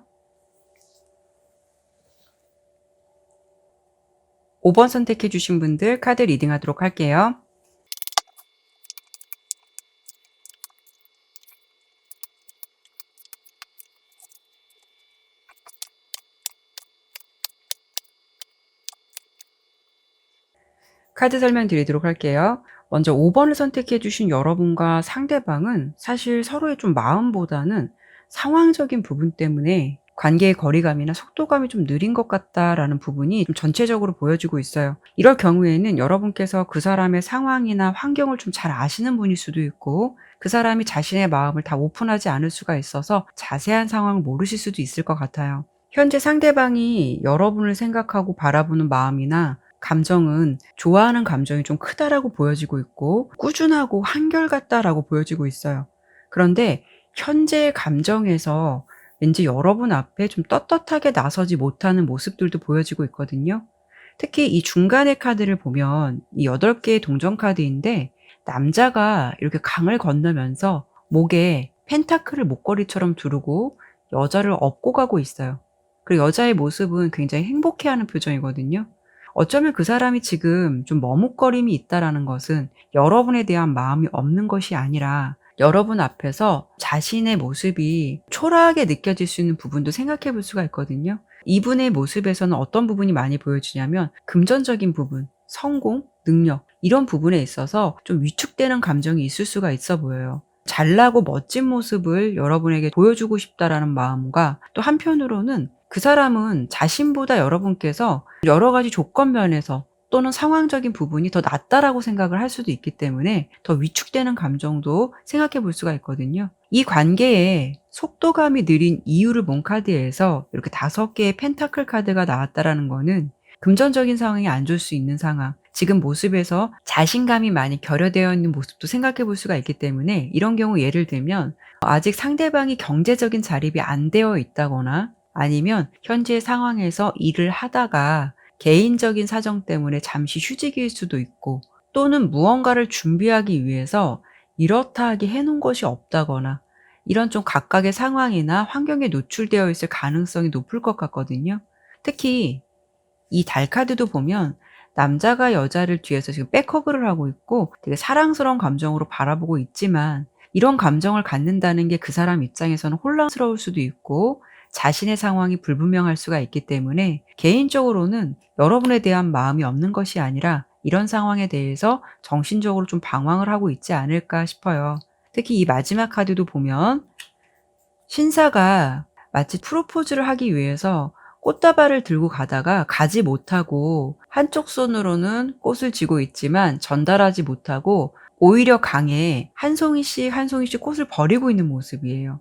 5번 선택해 주신 분들 카드 리딩하도록 할게요. 카드 설명드리도록 할게요. 먼저 5번을 선택해 주신 여러분과 상대방은 사실 서로의 좀 마음보다는 상황적인 부분 때문에 관계의 거리감이나 속도감이 좀 느린 것 같다라는 부분이 좀 전체적으로 보여지고 있어요. 이럴 경우에는 여러분께서 그 사람의 상황이나 환경을 좀 잘 아시는 분일 수도 있고, 그 사람이 자신의 마음을 다 오픈하지 않을 수가 있어서 자세한 상황을 모르실 수도 있을 것 같아요. 현재 상대방이 여러분을 생각하고 바라보는 마음이나 감정은 좋아하는 감정이 좀 크다라고 보여지고 있고 꾸준하고 한결같다라고 보여지고 있어요. 그런데 현재의 감정에서 왠지 여러분 앞에 좀 떳떳하게 나서지 못하는 모습들도 보여지고 있거든요. 특히 이 중간의 카드를 보면 이 8개의 동전 카드인데, 남자가 이렇게 강을 건너면서 목에 펜타클을 목걸이처럼 두르고 여자를 업고 가고 있어요. 그리고 여자의 모습은 굉장히 행복해하는 표정이거든요. 어쩌면 그 사람이 지금 좀 머뭇거림이 있다라는 것은 여러분에 대한 마음이 없는 것이 아니라 여러분 앞에서 자신의 모습이 초라하게 느껴질 수 있는 부분도 생각해 볼 수가 있거든요. 이분의 모습에서는 어떤 부분이 많이 보여지냐면 금전적인 부분, 성공, 능력, 이런 부분에 있어서 좀 위축되는 감정이 있을 수가 있어 보여요. 잘나고 멋진 모습을 여러분에게 보여주고 싶다라는 마음과, 또 한편으로는 그 사람은 자신보다 여러분께서 여러 가지 조건 면에서 또는 상황적인 부분이 더 낫다라고 생각을 할 수도 있기 때문에 더 위축되는 감정도 생각해 볼 수가 있거든요. 이 관계에 속도감이 느린 이유를 본 카드에서 이렇게 5개의 펜타클 카드가 나왔다라는 거는 금전적인 상황이 안 좋을 수 있는 상황, 지금 모습에서 자신감이 많이 결여되어 있는 모습도 생각해 볼 수가 있기 때문에, 이런 경우 예를 들면 아직 상대방이 경제적인 자립이 안 되어 있다거나, 아니면 현재 상황에서 일을 하다가 개인적인 사정 때문에 잠시 휴직일 수도 있고, 또는 무언가를 준비하기 위해서 이렇다 하게 해 놓은 것이 없다거나, 이런 좀 각각의 상황이나 환경에 노출되어 있을 가능성이 높을 것 같거든요. 특히 이 달 카드도 보면 남자가 여자를 뒤에서 지금 백허그를 하고 있고 되게 사랑스러운 감정으로 바라보고 있지만, 이런 감정을 갖는다는 게 그 사람 입장에서는 혼란스러울 수도 있고 자신의 상황이 불분명할 수가 있기 때문에, 개인적으로는 여러분에 대한 마음이 없는 것이 아니라 이런 상황에 대해서 정신적으로 좀 방황을 하고 있지 않을까 싶어요. 특히 이 마지막 카드도 보면 신사가 마치 프로포즈를 하기 위해서 꽃다발을 들고 가다가 가지 못하고 한쪽 손으로는 꽃을 쥐고 있지만 전달하지 못하고 오히려 강에 한 송이씩 한 송이씩 꽃을 버리고 있는 모습이에요.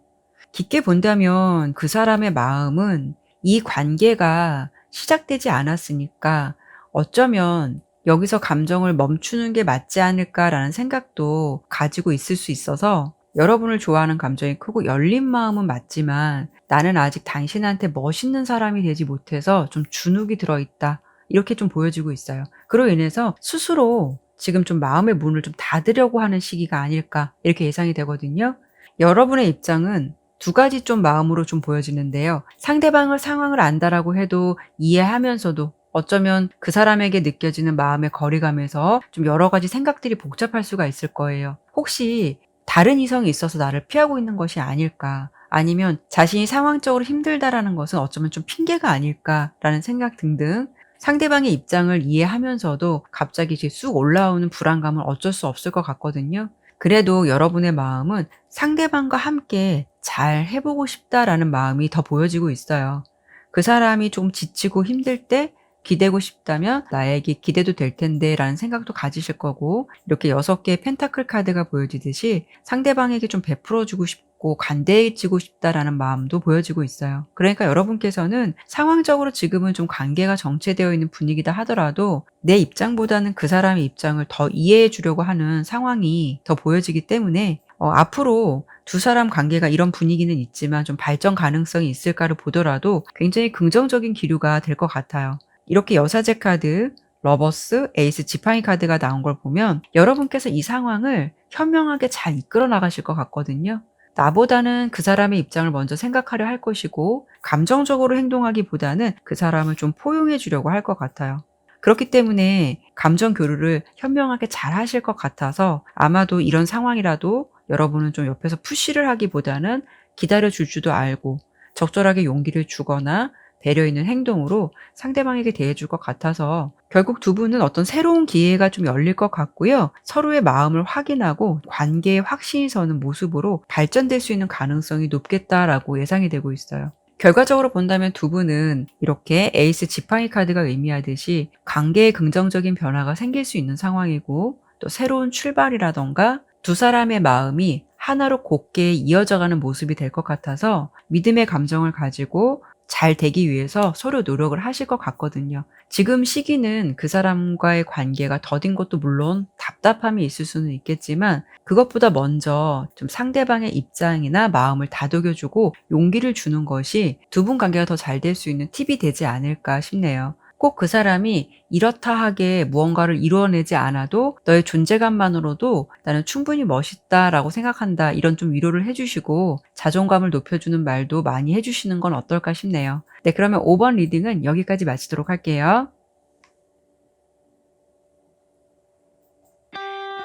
깊게 본다면 그 사람의 마음은 이 관계가 시작되지 않았으니까 어쩌면 여기서 감정을 멈추는 게 맞지 않을까라는 생각도 가지고 있을 수 있어서, 여러분을 좋아하는 감정이 크고 열린 마음은 맞지만 나는 아직 당신한테 멋있는 사람이 되지 못해서 좀 주눅이 들어있다, 이렇게 좀 보여지고 있어요. 그로 인해서 스스로 지금 좀 마음의 문을 좀 닫으려고 하는 시기가 아닐까, 이렇게 예상이 되거든요. 여러분의 입장은 두 가지 좀 마음으로 좀 보여지는데요. 상대방을 상황을 안다라고 해도 이해하면서도 어쩌면 그 사람에게 느껴지는 마음의 거리감에서 좀 여러 가지 생각들이 복잡할 수가 있을 거예요. 혹시 다른 이성이 있어서 나를 피하고 있는 것이 아닐까, 아니면 자신이 상황적으로 힘들다라는 것은 어쩌면 좀 핑계가 아닐까라는 생각 등등, 상대방의 입장을 이해하면서도 갑자기 이제 쑥 올라오는 불안감은 어쩔 수 없을 것 같거든요. 그래도 여러분의 마음은 상대방과 함께 잘 해보고 싶다라는 마음이 더 보여지고 있어요. 그 사람이 좀 지치고 힘들 때 기대고 싶다면 나에게 기대도 될 텐데 라는 생각도 가지실 거고, 이렇게 6개의 펜타클 카드가 보여지듯이 상대방에게 좀 베풀어주고 싶고 간대해지고 싶다라는 마음도 보여지고 있어요. 그러니까 여러분께서는 상황적으로 지금은 좀 관계가 정체되어 있는 분위기다 하더라도 내 입장보다는 그 사람의 입장을 더 이해해 주려고 하는 상황이 더 보여지기 때문에 앞으로 두 사람 관계가 이런 분위기는 있지만 좀 발전 가능성이 있을까를 보더라도 굉장히 긍정적인 기류가 될 것 같아요. 이렇게 여사제 카드, 러버스, 에이스 지팡이 카드가 나온 걸 보면 여러분께서 이 상황을 현명하게 잘 이끌어 나가실 것 같거든요. 나보다는 그 사람의 입장을 먼저 생각하려 할 것이고, 감정적으로 행동하기보다는 그 사람을 좀 포용해 주려고 할 것 같아요. 그렇기 때문에 감정 교류를 현명하게 잘 하실 것 같아서 아마도 이런 상황이라도 여러분은 좀 옆에서 푸시를 하기보다는 기다려 줄 줄도 알고 적절하게 용기를 주거나 배려 있는 행동으로 상대방에게 대해줄 것 같아서 결국 두 분은 어떤 새로운 기회가 좀 열릴 것 같고요. 서로의 마음을 확인하고 관계에 확신이 서는 모습으로 발전될 수 있는 가능성이 높겠다라고 예상이 되고 있어요. 결과적으로 본다면 두 분은 이렇게 에이스 지팡이 카드가 의미하듯이 관계에 긍정적인 변화가 생길 수 있는 상황이고, 또 새로운 출발이라던가 두 사람의 마음이 하나로 곧게 이어져가는 모습이 될 것 같아서 믿음의 감정을 가지고 잘 되기 위해서 서로 노력을 하실 것 같거든요. 지금 시기는 그 사람과의 관계가 더딘 것도 물론 답답함이 있을 수는 있겠지만, 그것보다 먼저 좀 상대방의 입장이나 마음을 다독여주고 용기를 주는 것이 두 분 관계가 더 잘 될 수 있는 팁이 되지 않을까 싶네요. 꼭 그 사람이 이렇다 하게 무언가를 이루어내지 않아도 너의 존재감만으로도 나는 충분히 멋있다라고 생각한다, 이런 좀 위로를 해주시고 자존감을 높여주는 말도 많이 해주시는 건 어떨까 싶네요. 네, 그러면 5번 리딩은 여기까지 마치도록 할게요.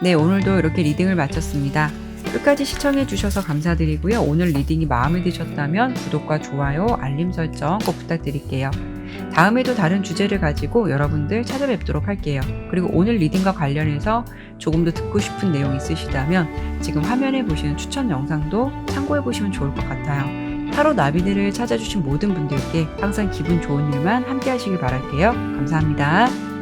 네, 오늘도 이렇게 리딩을 마쳤습니다. 끝까지 시청해 주셔서 감사드리고요. 오늘 리딩이 마음에 드셨다면 구독과 좋아요, 알림 설정 꼭 부탁드릴게요. 다음에도 다른 주제를 가지고 여러분들 찾아뵙도록 할게요. 그리고 오늘 리딩과 관련해서 조금 더 듣고 싶은 내용 있으시다면 지금 화면에 보시는 추천 영상도 참고해 보시면 좋을 것 같아요. 타로 나비들을 찾아주신 모든 분들께 항상 기분 좋은 일만 함께 하시길 바랄게요. 감사합니다.